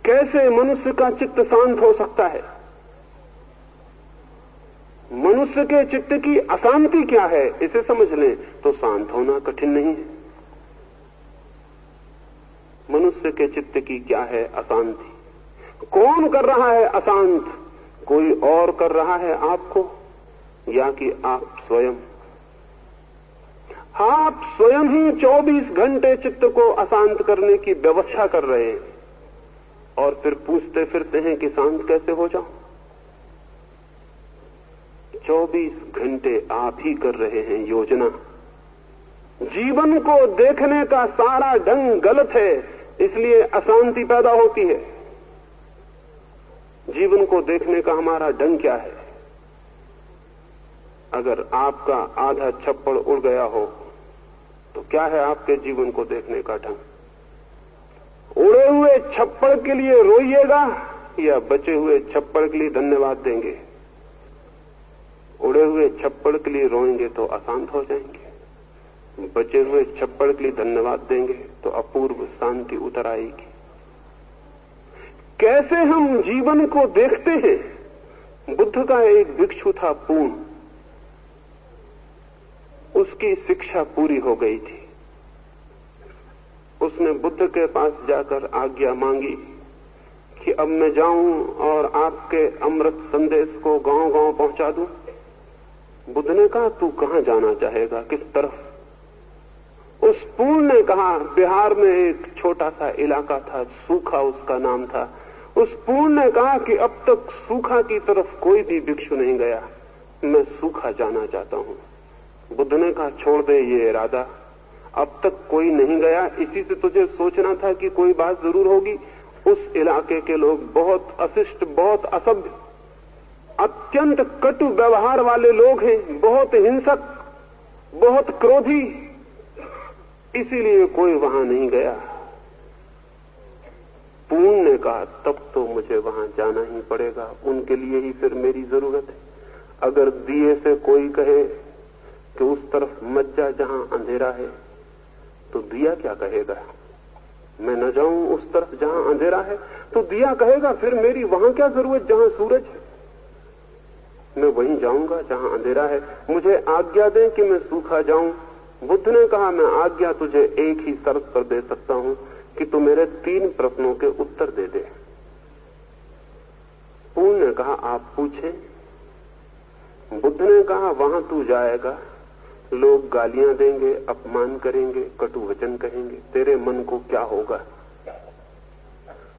कैसे मनुष्य का चित्त शांत हो सकता है? मनुष्य के चित्त की अशांति क्या है, इसे समझ लें तो शांत होना कठिन नहीं है। मनुष्य के चित्त की क्या है अशांति? कौन कर रहा है अशांत? कोई और कर रहा है आपको, या कि आप स्वयं? आप स्वयं ही 24 घंटे चित्त को अशांत करने की व्यवस्था कर रहे हैं और फिर पूछते फिरते हैं कि शांत कैसे हो जाऊं। 24 घंटे आप ही कर रहे हैं योजना। जीवन को देखने का सारा ढंग गलत है, इसलिए अशांति पैदा होती है। जीवन को देखने का हमारा ढंग क्या है? अगर आपका आधा छप्पड़ उड़ गया हो तो क्या है आपके जीवन को देखने का ढंग? उड़े हुए छप्पड़ के लिए रोइएगा या बचे हुए छप्पड़ के लिए धन्यवाद देंगे? उड़े हुए छप्पड़ के लिए रोएंगे तो अशांत हो जाएंगे, बचे हुए छप्पड़ के लिए धन्यवाद देंगे तो अपूर्व शांति उतर आएगी। कैसे हम जीवन को देखते हैं? बुद्ध का एक भिक्षु था पूर्ण, उसकी शिक्षा पूरी हो गई थी। उसने बुद्ध के पास जाकर आज्ञा मांगी कि अब मैं जाऊं और आपके अमृत संदेश को गांव-गांव पहुंचा दूं। बुद्ध ने कहा, तू कहां जाना चाहेगा, किस तरफ? उस पूर्ण ने कहा, बिहार में एक छोटा सा इलाका था, सूखा उसका नाम था। उस पूर्ण ने कहा कि अब तक सूखा की तरफ कोई भी भिक्षु नहीं गया, मैं सूखा जाना चाहता हूं। बुद्ध ने कहा, छोड़ दे ये इरादा, अब तक कोई नहीं गया, इसी से तुझे सोचना था कि कोई बात जरूर होगी। उस इलाके के लोग बहुत अशिष्ट, बहुत असभ्य, अत्यंत कटु व्यवहार वाले लोग हैं, बहुत हिंसक, बहुत क्रोधी, इसीलिए कोई वहां नहीं गया। पूर्ण ने कहा, तब तो मुझे वहां जाना ही पड़ेगा, उनके लिए ही फिर मेरी जरूरत है। अगर दिए से कोई कहे कि उस तरफ मत जा जहां अंधेरा है, तो दिया क्या कहेगा? मैं न जाऊं उस तरफ जहां अंधेरा है, तो दिया कहेगा फिर मेरी वहां क्या जरूरत जहां सूरज है? मैं वहीं जाऊंगा जहां अंधेरा है। मुझे आज्ञा दें कि मैं सूखा जाऊं। बुद्ध ने कहा, मैं आज्ञा तुझे एक ही शर्त पर दे सकता हूं कि तू मेरे 3 प्रश्नों के उत्तर दे दे। पूर्ण ने कहा, आप पूछें। बुद्ध ने कहा, वहां तू जाएगा, लोग गालियां देंगे, अपमान करेंगे, कटु वचन कहेंगे, तेरे मन को क्या होगा?